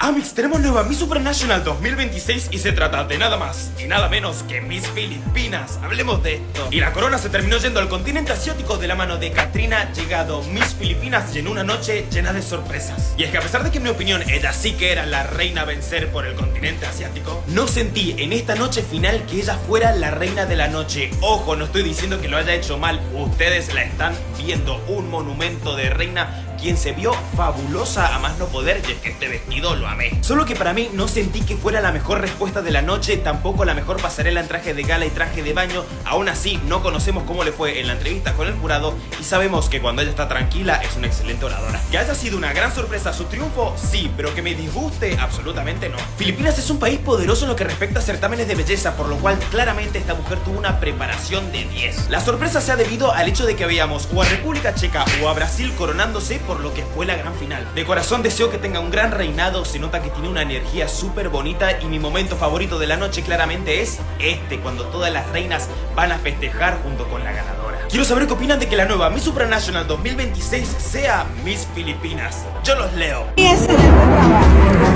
Amix, tenemos nueva Miss Supranational 2026 y se trata de nada más y nada menos que Miss Filipinas. Hablemos de esto. Y la corona se terminó yendo al continente asiático de la mano de Katrina Llegado. Miss Filipinas llenó una noche llena de sorpresas. Y es que a pesar de que en mi opinión ella sí que era la reina a vencer por el continente asiático, no sentí en esta noche final que ella fuera la reina de la noche. Ojo, no estoy diciendo que lo haya hecho mal. Ustedes la están viendo, un monumento de reina quien se vio fabulosa a más no poder, y es que este vestido lo amé. Solo que para mí no sentí que fuera la mejor respuesta de la noche, tampoco la mejor pasarela en traje de gala y traje de baño. Aún así, no conocemos cómo le fue en la entrevista con el jurado y sabemos que cuando ella está tranquila es una excelente oradora. Que haya sido una gran sorpresa su triunfo, sí, pero que me disguste, absolutamente no. Filipinas es un país poderoso en lo que respecta a certámenes de belleza, por lo cual claramente esta mujer tuvo una preparación de 10. La sorpresa se ha debido al hecho de que veíamos o a República Checa o a Brasil coronándose, por lo que fue la gran final. De corazón deseo que tenga un gran reinado, se nota que tiene una energía súper bonita y mi momento favorito de la noche claramente es este, cuando todas las reinas van a festejar junto con la ganadora. Quiero saber qué opinan de que la nueva Miss Supranational 2026 sea Miss Filipinas. Yo los leo.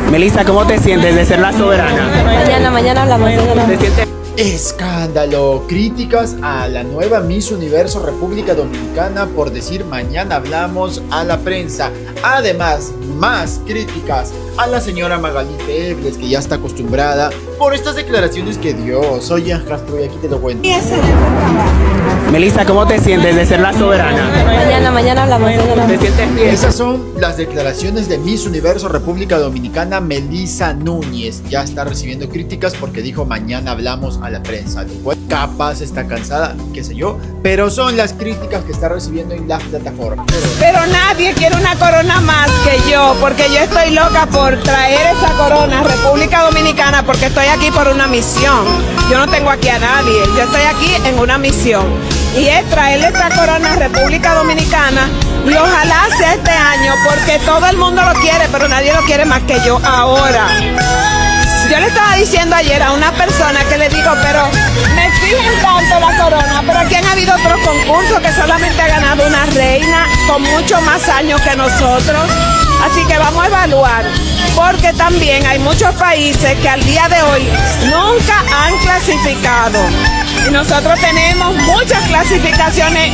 Melissa, ¿cómo te sientes de ser la soberana? Mañana hablamos. ¿Te sientes? Escándalo, críticas a la nueva Miss Universo República Dominicana por decir mañana hablamos a la prensa. Además, más críticas a la señora Magali Febles, que ya está acostumbrada por estas declaraciones que dio. Soy Jan Castro y aquí te lo cuento. Melissa, ¿cómo te sientes de ser la soberana? Mañana hablamos. ¿Te sientes bien? Esas son las declaraciones de Miss Universo República Dominicana Melissa Núñez. Ya está recibiendo críticas porque dijo mañana hablamos a la prensa. Capaz está cansada, qué sé yo, pero son las críticas que está recibiendo en las plataformas. Pero nadie quiere una corona más que yo, porque yo estoy loca por traer esa corona a República Dominicana, porque estoy aquí por una misión. Yo no tengo aquí a nadie, yo estoy aquí en una misión. Y es traerle esta corona a República Dominicana y ojalá sea este año, porque todo el mundo lo quiere, pero nadie lo quiere más que yo ahora. Yo le estaba diciendo ayer a una persona que le digo, pero me exigen tanto la corona, pero aquí han habido otros concursos que solamente ha ganado una reina con mucho más años que nosotros. Así que vamos a evaluar, porque también hay muchos países que al día de hoy nunca han clasificado. Y nosotros tenemos muchas clasificaciones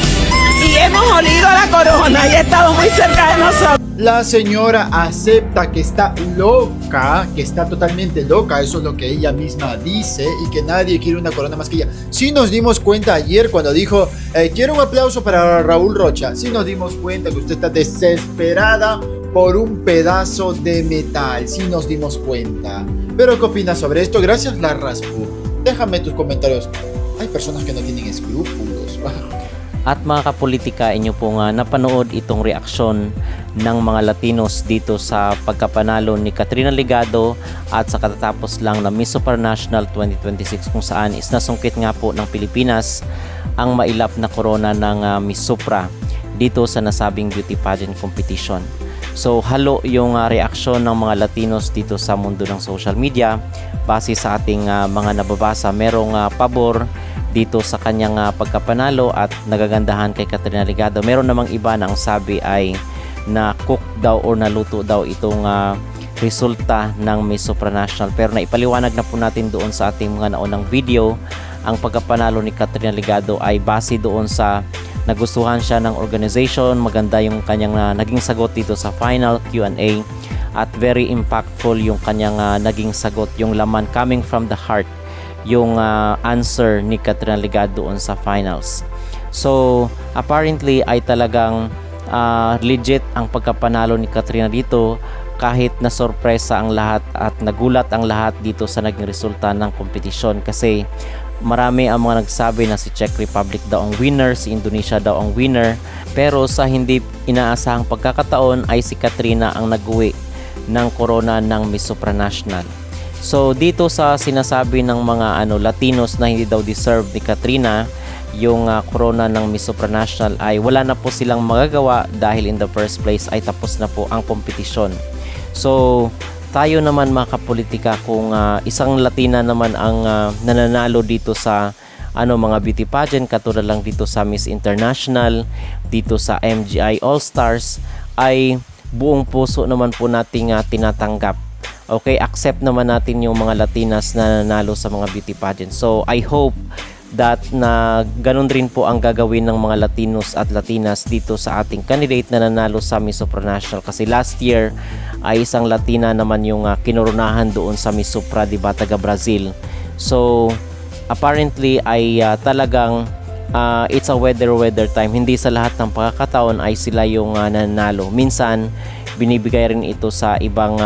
y hemos olido la corona y ha estado muy cerca de nosotros. La señora acepta que está loca, que está totalmente loca, eso es lo que ella misma dice, y que nadie quiere una corona más que ella. Sí nos dimos cuenta ayer cuando dijo, quiero un aplauso para Raúl Rocha. Sí nos dimos cuenta que usted está desesperada por un pedazo de metal. Sí nos dimos cuenta. Pero ¿qué opinas sobre esto? Gracias, la Raspu. Déjame tus comentarios. Hay personas que no tienen escrúpulos. At mga kapolitika, inyo pong napanood itong reaksyon ng mga Latinos dito sa pagkapanalo ni Katrina Llegado at sa katatapos lang na Miss Supranational 2026, kung saan is nasungkit nga po ng Pilipinas ang mailap na korona ng Miss Supra dito sa nasabing beauty pageant competition. So halo yung reaksyon ng mga Latinos dito sa mundo ng social media. Base sa ating mga nababasa, merong pabor dito sa kanyang pagkapanalo at nagagandahan kay Katrina Llegado. Meron namang iba na ang sabi ay na-cook daw o naluto daw itong resulta ng Miss Supranational. Pero naipaliwanag na po natin doon sa ating mga naunang video, ang pagkapanalo ni Katrina Llegado ay base doon sa nagustuhan siya ng organization. Maganda yung kanyang naging sagot dito sa final Q&A at very impactful yung kanyang naging sagot, yung laman coming from the heart, yung answer ni Katrina Llegado doon sa finals. So apparently ay talagang legit ang pagkapanalo ni Katrina dito, kahit na sorpresa ang lahat at nagulat ang lahat dito sa naging resulta ng kompetisyon, kasi marami ang mga nagsabi na si Czech Republic daw ang winner, si Indonesia daw ang winner, pero sa hindi inaasahang pagkakataon ay si Katrina ang nag-uwi ng corona ng Miss Supranational. So dito sa sinasabi ng mga Latinos na hindi daw deserve ni Katrina yung corona ng Miss Supranational, ay wala na po silang magagawa dahil in the first place ay tapos na po ang kompetisyon. So tayo naman mga kapolitika, kung isang Latina naman ang nananalo dito sa mga beauty pageant, katulad lang dito sa Miss International, dito sa MGI All Stars, ay buong puso naman po nating tinatanggap Okay, accept naman natin yung mga Latinas na nanalo sa mga beauty pageant. So I hope that na ganun rin po ang gagawin ng mga Latinos at Latinas dito sa ating candidate na nanalo sa Miss Supranational, kasi last year ay isang Latina naman yung kinoronahan doon sa Miss Supra, diba, taga Brazil. So apparently ay talagang it's a weather time. Hindi sa lahat ng pagkakataon ay sila yung nanalo. Minsan binibigay rin ito sa ibang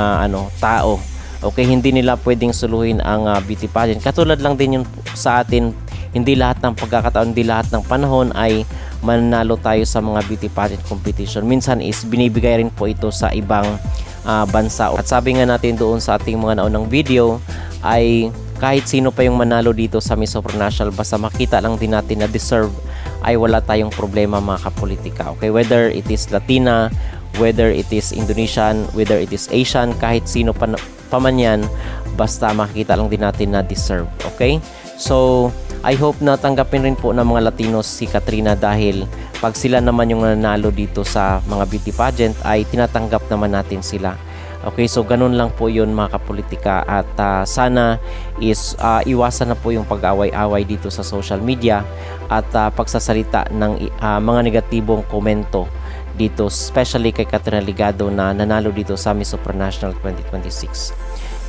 tao. Okay, hindi nila pwedeng suluhin ang beauty pageant. Katulad lang din yun sa atin, hindi lahat ng pagkakataon, hindi lahat ng panahon ay mananalo tayo sa mga beauty pageant competition. Minsan is binibigay rin po ito sa ibang bansa. At sabi nga natin doon sa ating mga naunang video ay kahit sino pa yung manalo dito sa Miss Supranational, basta makita lang din natin na deserve, ay wala tayong problema mga kapolitika. Okay, whether it is Latina, whether it is Indonesian, whether it is Asian, kahit sino pa man yan, basta makikita lang din natin na deserve. Okay, so I hope na tanggapin rin po ng mga Latinos si Katrina, dahil pag sila naman yung nanalo dito sa mga beauty pageant ay tinatanggap naman natin sila. Okay, so ganun lang po yun mga kapolitika, at sana is iwasan na po yung pag-away-away dito sa social media at pagsasalita ng mga negatibong komento dito, especially kay Katrina Ligado na nanalo dito sa Miss Supranational 2026.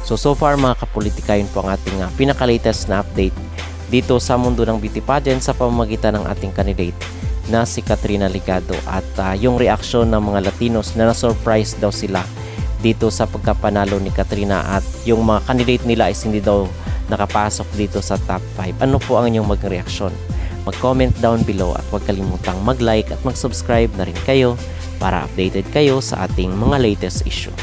So far mga kapolitika, yun po ang ating pinaka-latest na update dito sa mundo ng beauty pageant sa pamamagitan ng ating candidate na si Katrina Ligado, at yung reaksyon ng mga Latinos na na-surprise daw sila dito sa pagkapanalo ni Katrina, at yung mga candidate nila is hindi daw nakapasok dito sa top 5. Ano po ang inyong mag-reaksyon? Mag-comment down below, at huwag kalimutang mag-like at mag-subscribe na rin kayo para updated kayo sa ating mga latest issue.